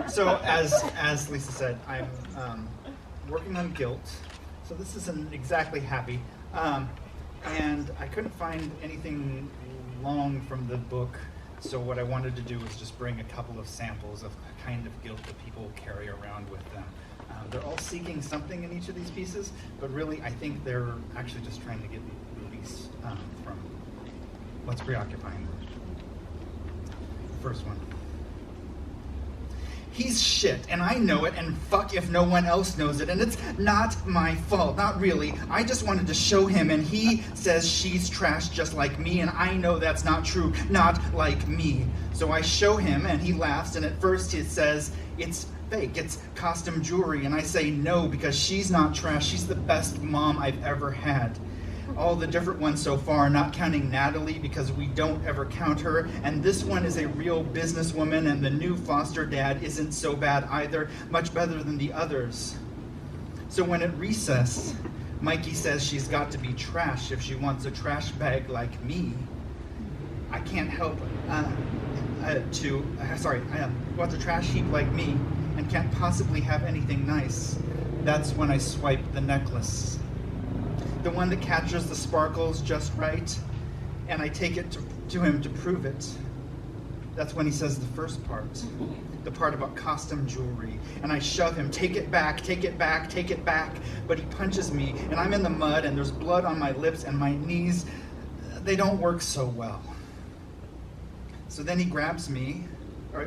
So as Lisa said, I'm working on guilt. So this isn't exactly happy. And I couldn't find anything long from the book. So what I wanted to do was just bring a couple of samples of the kind of guilt that people carry around with them. They're all seeking something in each of these pieces, but really I think they're actually just trying to get release from what's preoccupying them. The first one. He's shit, and I know it, and fuck if no one else knows it, and it's not my fault, not really. I just wanted to show him, and he says she's trash just like me, and I know that's not true, not like me. So I show him, and he laughs, and at first he says, it's fake, it's costume jewelry, and I say no, because she's not trash, she's the best mom I've ever had. All the different ones so far, not counting Natalie because we don't ever count her, and this one is a real businesswoman, and the new foster dad isn't so bad either, much better than the others. So when at recess, Mikey says she's got to be trash if she wants a trash bag like me, I can't help wants a trash heap like me and can't possibly have anything nice. That's when I swipe the necklace. The one that catches the sparkles just right, and I take it to him to prove it. That's when he says the first part, the part about costume jewelry, and I shove him, take it back, take it back, take it back, but he punches me, and I'm in the mud, and there's blood on my lips, and my knees, they don't work so well. So then he grabs me,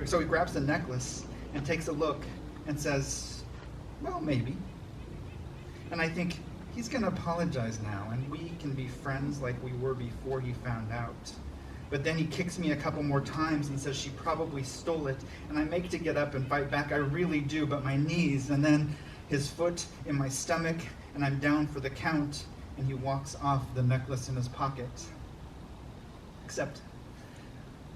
so he grabs the necklace, and takes a look, and says, well, maybe. And I think, he's gonna apologize now, and we can be friends like we were before he found out. But then he kicks me a couple more times and says she probably stole it, and I make to get up and fight back. I really do, but my knees, and then his foot in my stomach, and I'm down for the count, and he walks off, the necklace in his pocket. Except,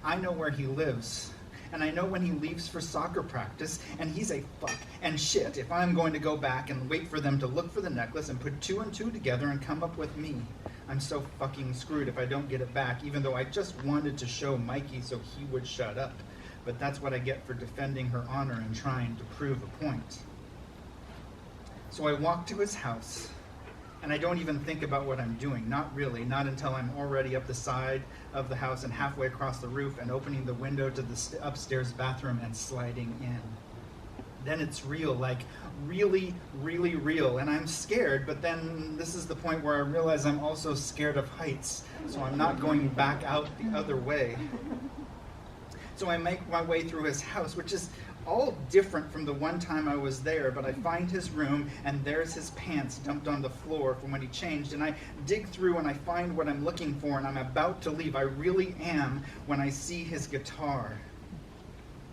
I know where he lives. And I know when he leaves for soccer practice, and he's a fuck and shit if I'm going to go back and wait for them to look for the necklace and put 2 and 2 together and come up with me. I'm so fucking screwed if I don't get it back, even though I just wanted to show Mikey so he would shut up. But that's what I get for defending her honor and trying to prove a point. So I walk to his house, and I don't even think about what I'm doing. Not really, not until I'm already up the side of the house and halfway across the roof and opening the window to the upstairs bathroom and sliding in. Then it's real, like really, really real. And I'm scared, but then this is the point where I realize I'm also scared of heights. So I'm not going back out the other way. So I make my way through his house, which is all different from the one time I was there, but I find his room, and there's his pants dumped on the floor from when he changed, and I dig through and I find what I'm looking for, and I'm about to leave. I really am, when I see his guitar.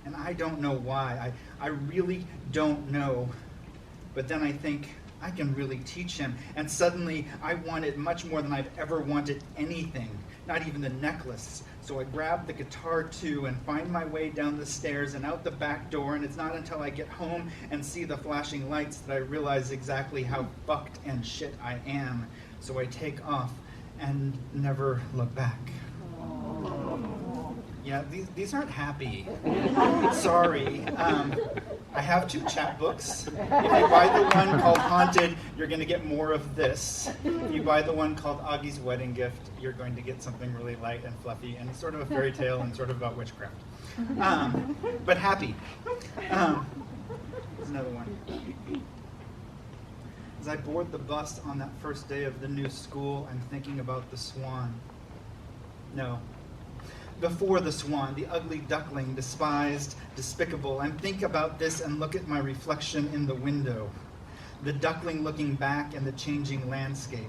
And I don't know why. I really don't know. But then I think, I can really teach him. And suddenly, I want it much more than I've ever wanted anything, not even the necklace. So I grab the guitar too and find my way down the stairs and out the back door, and it's not until I get home and see the flashing lights that I realize exactly how fucked and shit I am. So I take off and never look back. Yeah, these aren't happy. Sorry. I have 2 chapbooks. If you buy the one called Haunted, you're going to get more of this. If you buy the one called Augie's Wedding Gift, you're going to get something really light and fluffy and sort of a fairy tale and sort of about witchcraft. But happy. Here's another one. As I board the bus on that first day of the new school, I'm thinking about the swan. No. Before the swan, the ugly duckling, despised, despicable. I think about this and look at my reflection in the window. The duckling looking back and the changing landscape.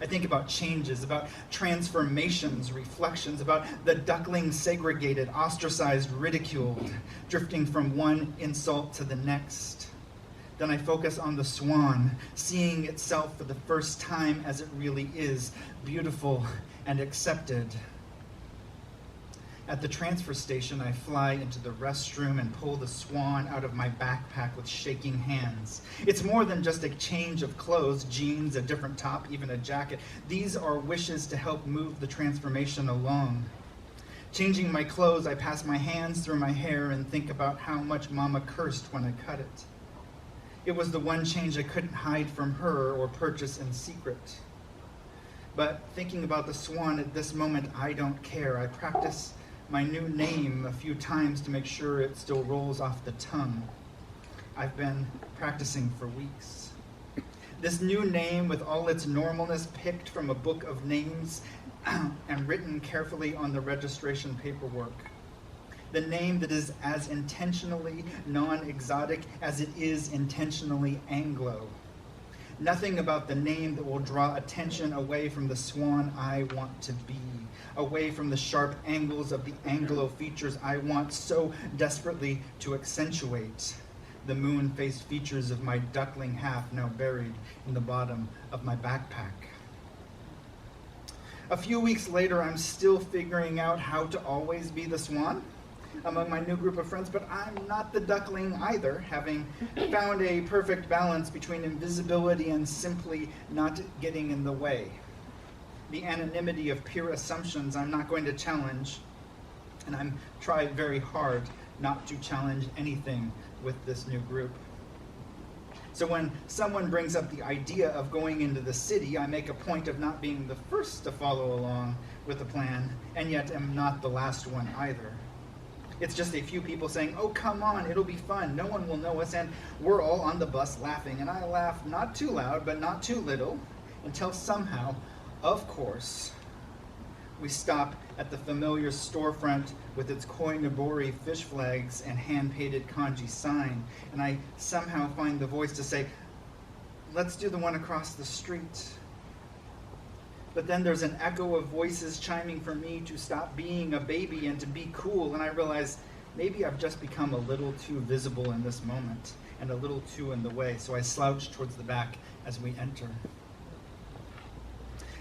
I think about changes, about transformations, reflections, about the duckling segregated, ostracized, ridiculed, drifting from one insult to the next. Then I focus on the swan, seeing itself for the first time as it really is, beautiful and accepted. At the transfer station, I fly into the restroom and pull the swan out of my backpack with shaking hands. It's more than just a change of clothes, jeans, a different top, even a jacket. These are wishes to help move the transformation along. Changing my clothes, I pass my hands through my hair and think about how much Mama cursed when I cut it. It was the one change I couldn't hide from her or purchase in secret. But thinking about the swan at this moment, I don't care. I practice my new name a few times to make sure it still rolls off the tongue. I've been practicing for weeks. This new name, with all its normalness, picked from a book of names and written carefully on the registration paperwork. The name that is as intentionally non-exotic as it is intentionally Anglo. Nothing about the name that will draw attention away from the swan I want to be, away from the sharp angles of the Anglo features I want so desperately to accentuate. The moon-faced features of my duckling half now buried in the bottom of my backpack. A few weeks later, I'm still figuring out how to always be the swan among my new group of friends, but I'm not the duckling either, having found a perfect balance between invisibility and simply not getting in the way. The anonymity of peer assumptions I'm not going to challenge, and I'm trying very hard not to challenge anything with this new group. So when someone brings up the idea of going into the city, I make a point of not being the first to follow along with the plan, and yet am not the last one either. It's just a few people saying, "Oh, come on, it'll be fun, no one will know us," and we're all on the bus laughing, and I laugh not too loud, but not too little, until somehow, of course, we stop at the familiar storefront with its koinobori fish flags and hand-painted kanji sign, and I somehow find the voice to say, "Let's do the one across the street." But then there's an echo of voices chiming for me to stop being a baby and to be cool, and I realize maybe I've just become a little too visible in this moment and a little too in the way, so I slouch towards the back as we enter.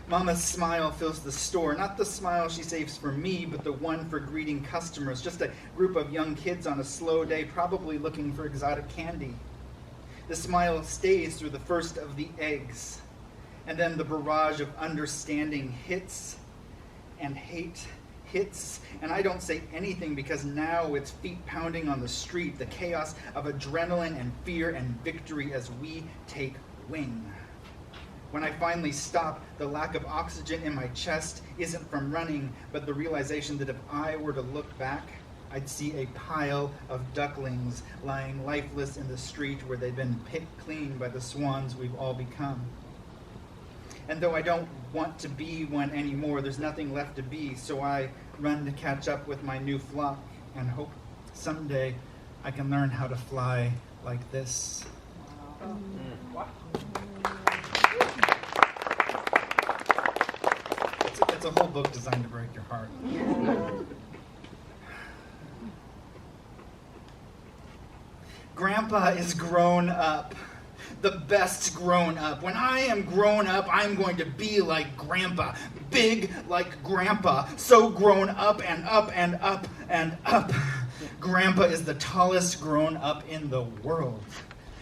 Mama's smile fills the store, not the smile she saves for me, but the one for greeting customers, just a group of young kids on a slow day, probably looking for exotic candy. The smile stays through the first of the eggs, and then the barrage of understanding hits and hate hits, and I don't say anything because now it's feet pounding on the street, the chaos of adrenaline and fear and victory as we take wing. When I finally stop, the lack of oxygen in my chest isn't from running, but the realization that if I were to look back, I'd see a pile of ducklings lying lifeless in the street where they've been picked clean by the swans we've all become. And though I don't want to be one anymore, there's nothing left to be, so I run to catch up with my new flock and hope someday I can learn how to fly like this. Wow. It's a whole book designed to break your heart. Grandpa is grown up. The best grown up. When I am grown up, I'm going to be like Grandpa. Big like Grandpa. So grown up and up and up and up. Grandpa is the tallest grown up in the world.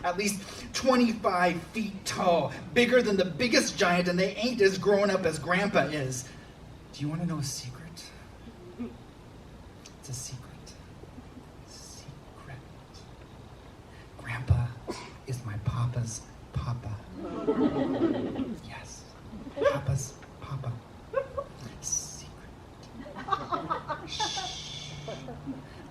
At least 25 feet tall. Bigger than the biggest giant, and they ain't as grown up as Grandpa is. Do you want to know a secret? It's a secret. Secret. Grandpa is my Papa's Papa. Yes. Papa's Papa. Secret. Shh.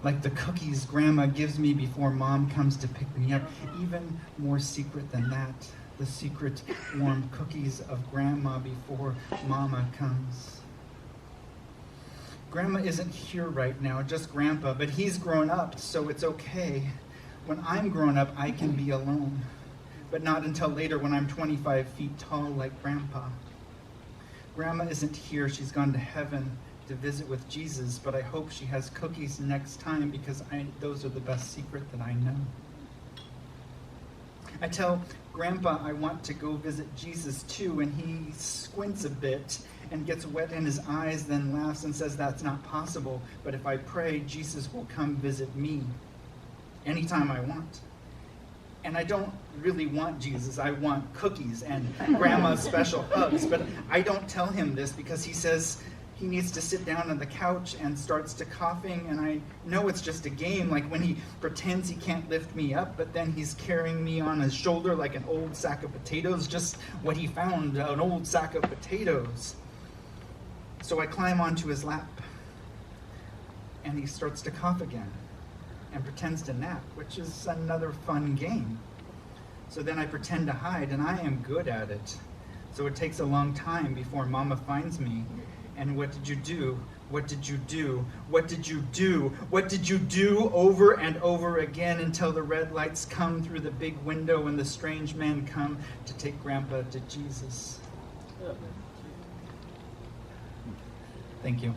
Like the cookies Grandma gives me before Mom comes to pick me up. Even more secret than that. The secret warm cookies of Grandma before Mama comes. Grandma isn't here right now, just Grandpa, but he's grown up, so it's okay. When I'm grown up, I can be alone, but not until later when I'm 25 feet tall like Grandpa. Grandma isn't here, she's gone to heaven to visit with Jesus, but I hope she has cookies next time because those are the best secret that I know. I tell Grandpa I want to go visit Jesus too, and he squints a bit and gets wet in his eyes, then laughs and says that's not possible, but if I pray, Jesus will come visit me anytime I want. And I don't really want Jesus, I want cookies and Grandma's special hugs, but I don't tell him this because he says he needs to sit down on the couch and starts to coughing, and I know it's just a game, like when he pretends he can't lift me up, but then he's carrying me on his shoulder like an old sack of potatoes, just what he found, an old sack of potatoes. So I climb onto his lap, and he starts to cough again and pretends to nap, which is another fun game. So then I pretend to hide, and I am good at it. So it takes a long time before Mama finds me. And what did you do? What did you do? What did you do? What did you do? Over and over again until the red lights come through the big window and the strange men come to take Grandpa to Jesus. Thank you.